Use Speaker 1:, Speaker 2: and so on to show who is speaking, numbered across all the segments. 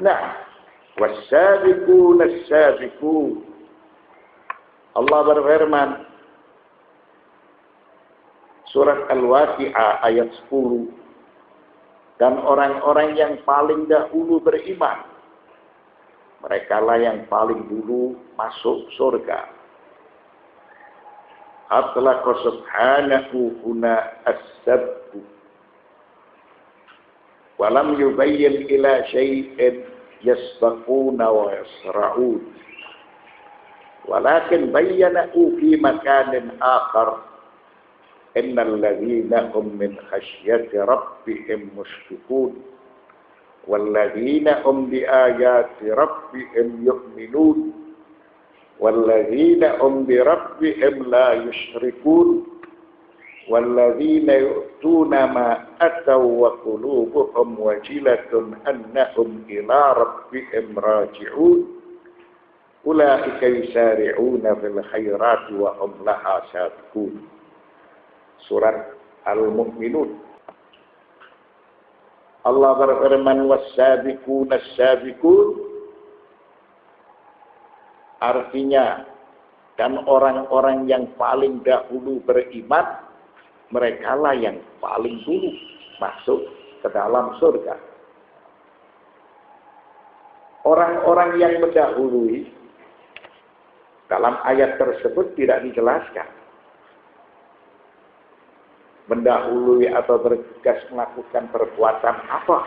Speaker 1: Nah, was-sabiquna as-sabiqun. Allah berfirman surat Al-Waqi'ah ayat 10, dan orang-orang yang paling dahulu beriman, merekalah yang paling dulu masuk surga. Atlaqa subhanahu huna as-sabbu wa lam yubayyin ila syai'in yasbaquna wa yasra'un, walakin bayyanahu fi makanin akhar innal ladzina hum min khasyati rabbihim mushfiqun walladzina hum bi ayati rabbihim yu'minun walladzina hum bi rabbihim la yusyrikun walladzina yu'tuna ma ataw wa qulubuhum wajilatun annahum ila rabbihim raji'un ulaika yusari'una fil khairati wa hum laha sabiqun. Surat Al-Mu'minun. Allah berfirman was-sabiquna as-sabiqun, artinya dan orang-orang yang paling dahulu beriman, merekalah yang paling dulu masuk ke dalam surga. Orang-orang yang mendahului dalam ayat tersebut tidak dijelaskan. Mendahului atau bergegas melakukan perbuatan apa?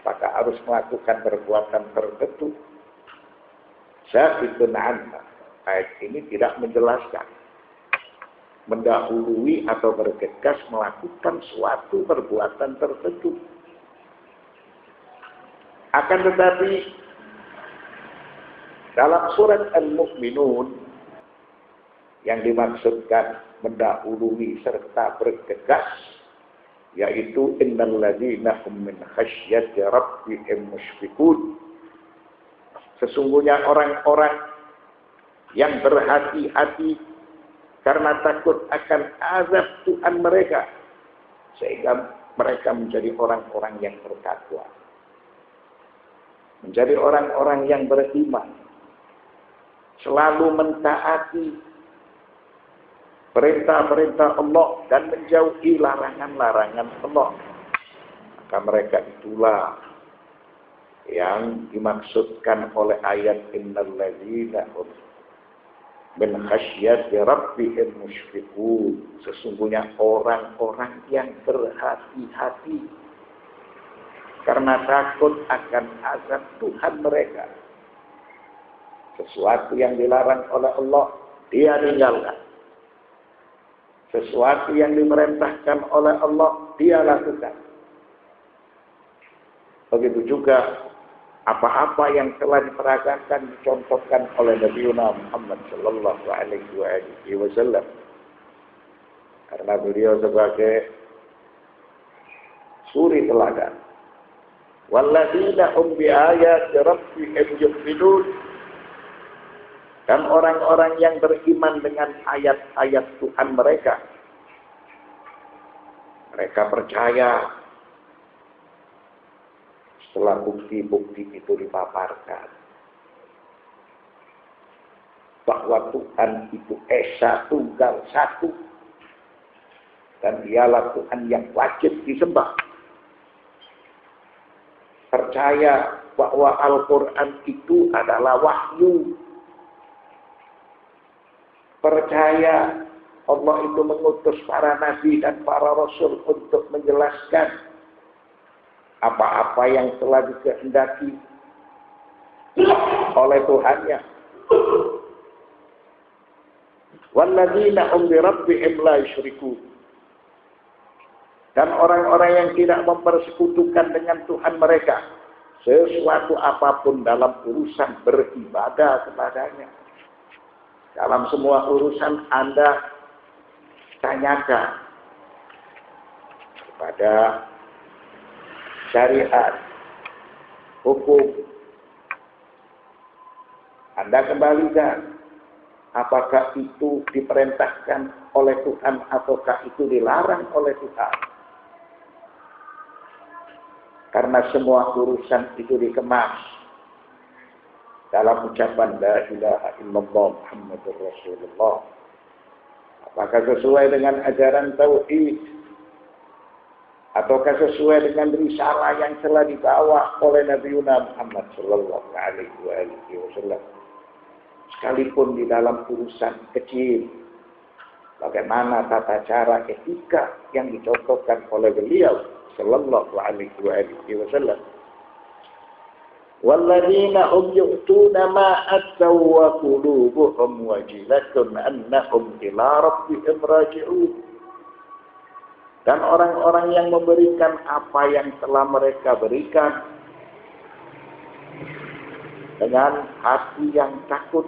Speaker 1: Apakah harus melakukan perbuatan tertentu? Syahidun anha. Ayat ini tidak menjelaskan. Mendahului atau bergegas melakukan suatu perbuatan tertentu. Akan tetapi dalam surat Al-Mu'minun yang dimaksudkan mendahului serta bergegas, yaitu innal ladzina hum min khasyati rabbihim mushfiqun. Sesungguhnya orang-orang yang berhati-hati karena takut akan azab Tuhan mereka, sehingga mereka menjadi orang-orang yang bertakwa, menjadi orang-orang yang beriman, selalu mentaati perintah-perintah Allah dan menjauhi larangan-larangan Allah. Maka mereka itulah yang dimaksudkan oleh ayat innal ladzina hum min khasyati rabbihim mushfiqun. Sesungguhnya orang-orang yang berhati-hati karena takut akan azab Tuhan mereka. Sesuatu yang dilarang oleh Allah, dia tinggalkan. Sesuatu yang diperintahkan oleh Allah, dia lakukan. Begitu juga apa-apa yang telah diperagakan, dicontohkan oleh Nabi Muhammad sallallahu alaihi wasallam. Karena beliau sebagai suri teladan. Walladzina hum bi ayati rabbihim yu'minun. Dan orang-orang yang beriman dengan ayat-ayat Tuhan mereka, mereka percaya setelah bukti-bukti itu dipaparkan bahwa Tuhan itu Esa Tunggal Satu dan dialah Tuhan yang wajib disembah. Percaya bahwa Al-Quran itu adalah wahyu. Percaya Allah itu mengutus para nabi dan para rasul untuk menjelaskan apa-apa yang telah dikehendaki oleh Tuhannya. Walladzina hum bi rabbihim la yusyrikun. Dan orang-orang yang tidak mempersekutukan dengan Tuhan mereka sesuatu apapun dalam urusan beribadah kepadanya. Dalam semua urusan Anda tanyakan kepada syariat, hukum. Anda kembalikan apakah itu diperintahkan oleh Tuhan ataukah itu dilarang oleh Tuhan. Karena semua urusan itu dikemas dalam ucapan la ilaha illallah Muhammadur Rasulullah. Apakah sesuai dengan ajaran tauhid ataukah sesuai dengan risalah yang telah dibawa oleh Nabi Muhammad sallallahu alaihi wasallam. Sekalipun di dalam urusan kecil, bagaimana tata cara etika yang dicontohkan oleh beliau sallallahu alaihi wasallam. Walladzina hum yu'tuna ma ataw wa qulubuhum wajilatun annahum ila rabbihim raji'un. Dan orang-orang yang memberikan apa yang telah mereka berikan dengan hati yang takut,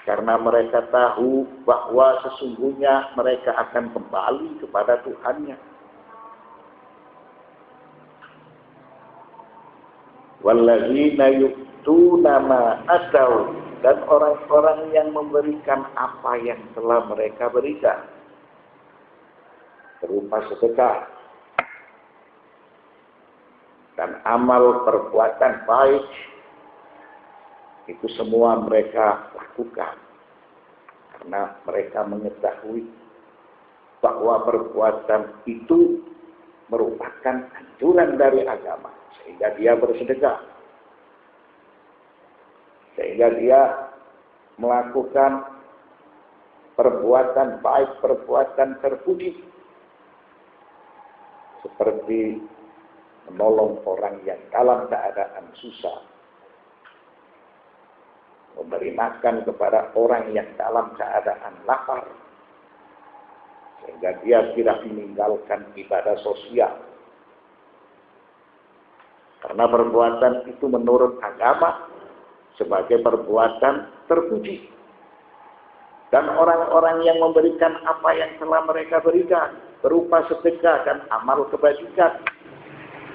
Speaker 1: karena mereka tahu bahwa sesungguhnya mereka akan kembali kepada Tuhannya. Walladzina yu'tuna ma ataw, dan orang-orang yang memberikan apa yang telah mereka berikan berupa sedekah dan amal perbuatan baik, itu semua mereka lakukan karena mereka mengetahui bahwa perbuatan itu merupakan anjuran dari agama, sehingga dia bersedekah, sehingga dia melakukan perbuatan baik, perbuatan terpuji, seperti menolong orang yang dalam keadaan susah, memberi makan kepada orang yang dalam keadaan lapar, sehingga dia tidak meninggalkan ibadah sosial. Karena perbuatan itu menurut agama sebagai perbuatan terpuji. Dan orang-orang yang memberikan apa yang telah mereka berikan berupa sedekah dan amal kebajikan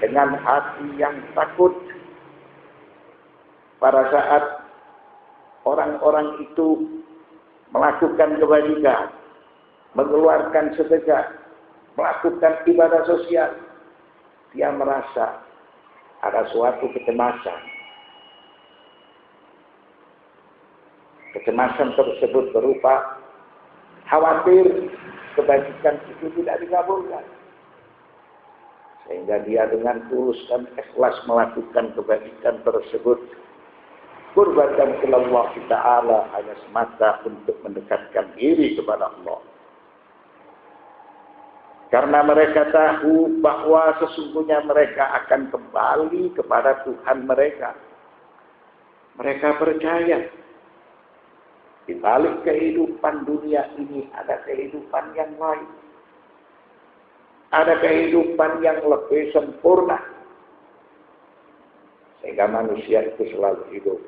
Speaker 1: dengan hati yang takut, pada saat orang-orang itu melakukan kebajikan, mengeluarkan sedekah, melakukan ibadah sosial, dia merasa ada suatu kecemasan. Kecemasan tersebut berupa khawatir kebajikan itu tidak dikabulkan, sehingga dia dengan tulus dan ikhlas melakukan kebajikan tersebut qurbatan ilallah ta'ala, hanya semata untuk mendekatkan diri kepada Allah. Karena mereka tahu bahwa sesungguhnya mereka akan kembali kepada Tuhan mereka. Mereka percaya di balik kehidupan dunia ini ada kehidupan yang lain. Ada kehidupan yang lebih sempurna. Sehingga manusia itu selalu hidup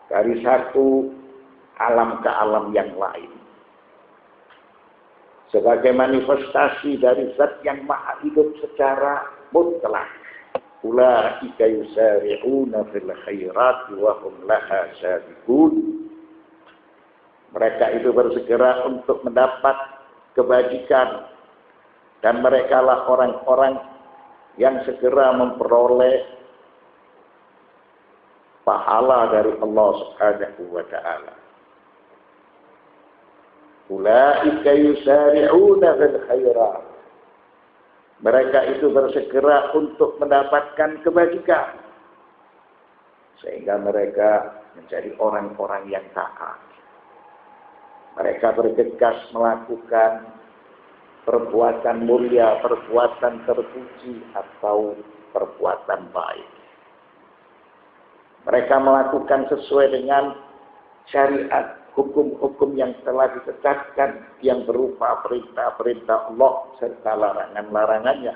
Speaker 1: dari satu alam ke alam yang lain, sebagai manifestasi dari zat yang maha hidup secara mutlak. Ulaika yusari'una fil khairati wa hum laha sabiqun. Mereka itu bersegera untuk mendapat kebajikan, dan mereka lah orang-orang yang segera memperoleh pahala dari Allah Subhanahu wa ta'ala. Ulaika yusari'una fil khairat. Mereka itu bersegera untuk mendapatkan kebajikan, sehingga mereka menjadi orang-orang yang taat. Mereka bergegas melakukan perbuatan mulia, perbuatan terpuji, atau perbuatan baik. Mereka melakukan sesuai dengan syariat, hukum-hukum yang telah ditetapkan, yang berupa perintah-perintah Allah serta larangan-larangannya.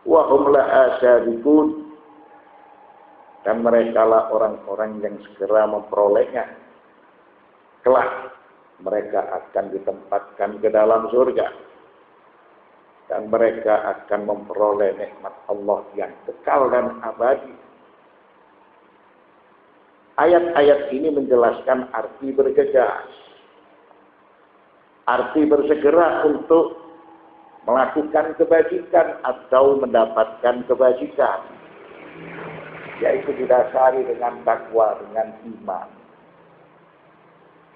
Speaker 1: Wa hum laha sabiqun, dan mereka lah orang-orang yang segera memperolehnya. Kelak mereka akan ditempatkan ke dalam surga, dan mereka akan memperoleh nikmat Allah yang kekal dan abadi. Ayat-ayat ini menjelaskan arti bergegas, arti bersegera untuk melakukan kebajikan atau mendapatkan kebajikan, yaitu didasari dengan takwa, dengan iman,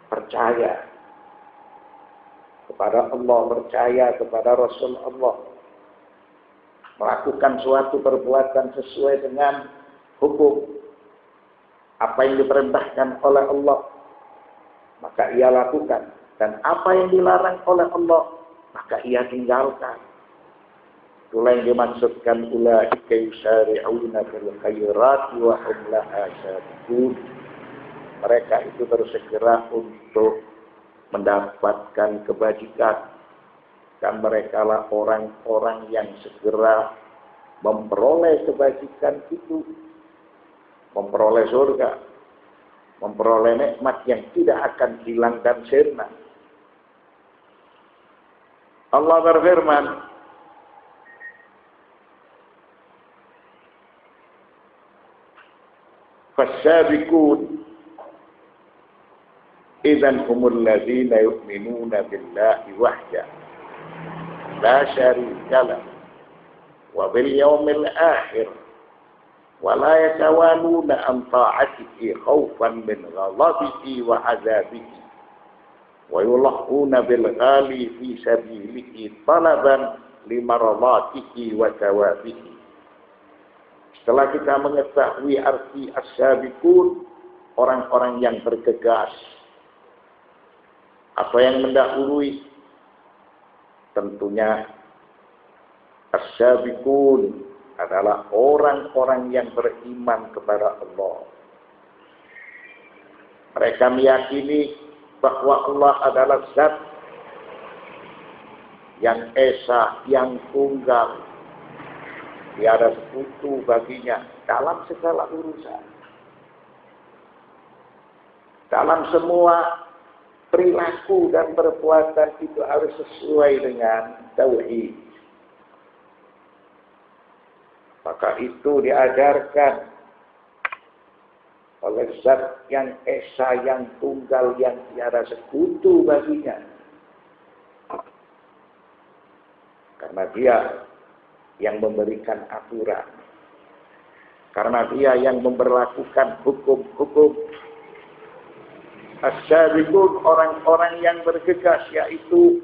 Speaker 1: percaya kepada Allah, percaya kepada Rasul Allah, melakukan suatu perbuatan sesuai dengan hukum apa yang diperintahkan oleh Allah, maka ia lakukan, dan apa yang dilarang oleh Allah maka ia tinggalkan. Itulah yang dimaksudkan ulaika yusari'una fil khairati wa hum laha sabiqun. Mereka itu bersegera untuk mendapatkan kebajikan, dan mereka lah orang-orang yang segera memperoleh kebajikan itu, memperoleh surga, memperoleh nikmat yang tidak akan hilang dan sirna. Allah berfirman, "Fasabiqun idzan humul ladzina yu'minuna billahi wahda la syarika lahu wa bil yawmil akhir wa la yatawaluna an ta'atihi khaufan min ghadabihi wa 'adzabihi wa yulahuna bil ghali fi sabilihi talaban limaradatihi wa thawabihi." Setelah kita mengetahui arti as-sabiqun, orang-orang yang bergegas atau yang mendahului, tentunya as-sabiqun adalah orang-orang yang beriman kepada Allah. Mereka meyakini bahwa Allah adalah zat yang esa, yang tunggal, tiada sekutu baginya dalam segala urusan. Dalam semua perilaku dan perbuatan itu harus sesuai dengan tauhid. Maka itu diajarkan oleh zat yang esa, yang tunggal, yang tiada sekutu baginya. Karena dia yang memberikan aturan. Karena dia yang memberlakukan hukum-hukum. As-sabiqun, orang-orang yang bergegas, yaitu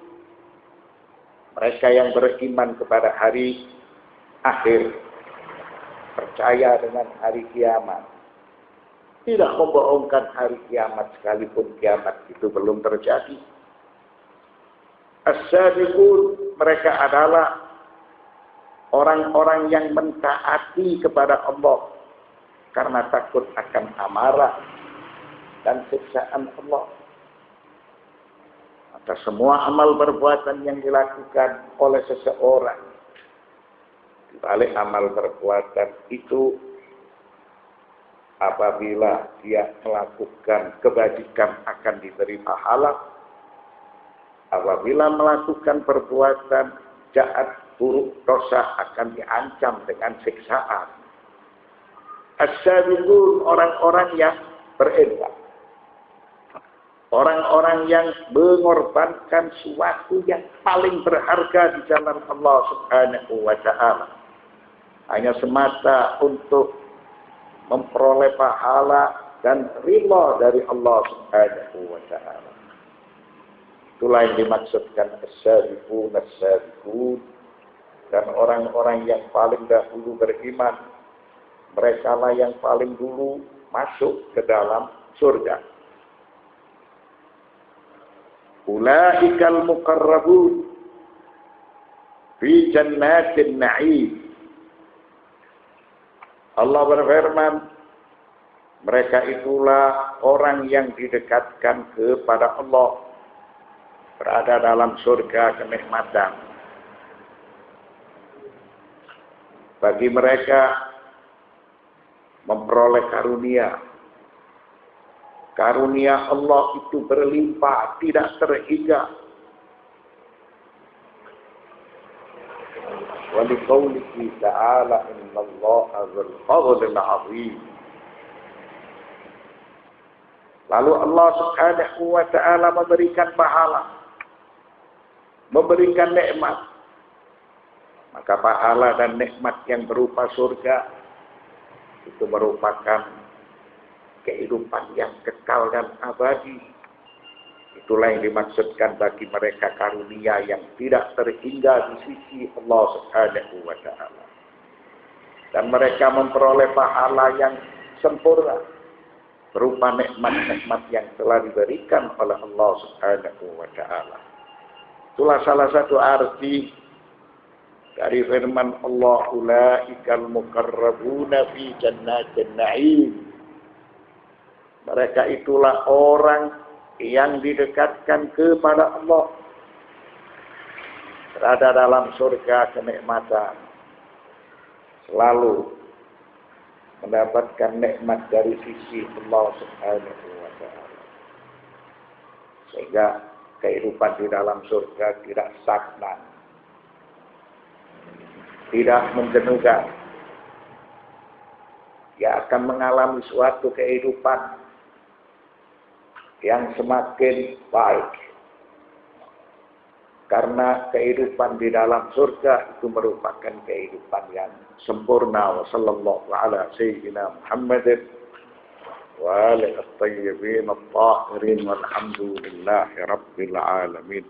Speaker 1: mereka yang beriman kepada hari akhir, percaya dengan hari kiamat, tidak membohongkan hari kiamat sekalipun kiamat itu belum terjadi. As-sabiqun, mereka adalah orang-orang yang mentaati kepada Allah karena takut akan amarah dan siksaan Allah. Maka semua amal perbuatan yang dilakukan oleh seseorang, di balik amal perbuatan itu, apabila dia melakukan kebajikan akan diberi pahala, apabila melakukan perbuatan jahat, buruk, dosa akan diancam dengan siksaan. As-sabiqun, orang-orang yang berinfak, orang-orang yang mengorbankan sesuatu yang paling berharga di jalan Allah Subhanahu wa ta'ala, hanya semata untuk memperoleh pahala dan ridha dari Allah Subhanahu wa ta'ala. Itulah yang dimaksudkan as-sabiqun, as-sabiqun. Dan orang-orang yang paling dahulu beriman, mereka lah yang paling dulu masuk ke dalam surga. Ulaikal muqarrabun fi jannatin na'im. Allah berfirman, mereka itulah orang yang didekatkan kepada Allah, berada dalam surga kenikmatan. Bagi mereka memperoleh karunia. Karunia Allah itu berlimpah, tidak terhingga. Wa liqaulihi ta'ala innallaha dzul fadlil 'azim. Lalu Allah Subhanahu wa ta'ala memberikan pahala, memberikan nikmat Maka pahala dan nikmat yang berupa surga itu merupakan kehidupan yang kekal dan abadi. Itulah yang dimaksudkan bagi mereka karunia yang tidak terhingga di sisi Allah Subhanahu wa taala. Dan mereka memperoleh pahala yang sempurna berupa nikmat-nikmat yang telah diberikan oleh Allah Subhanahu wa taala. Itulah salah satu arti dari firman Allah, ulaikal muqarrabuna fi jannatin na'im. Mereka itulah orang yang didekatkan kepada Allah, berada dalam surga kenikmatan, selalu mendapatkan nikmat dari sisi Allah Subhanahu wa taala. Sehingga kehidupan di dalam surga tidak stagnan, tidak menjenuhkan. Dia akan mengalami suatu kehidupan yang semakin baik. Karena kehidupan di dalam surga itu merupakan kehidupan yang sempurna. Wa sallallahu ala sayyidina Muhammadin wa alihi at-tayyibin at-tahirin walhamdulillahi rabbil alamin.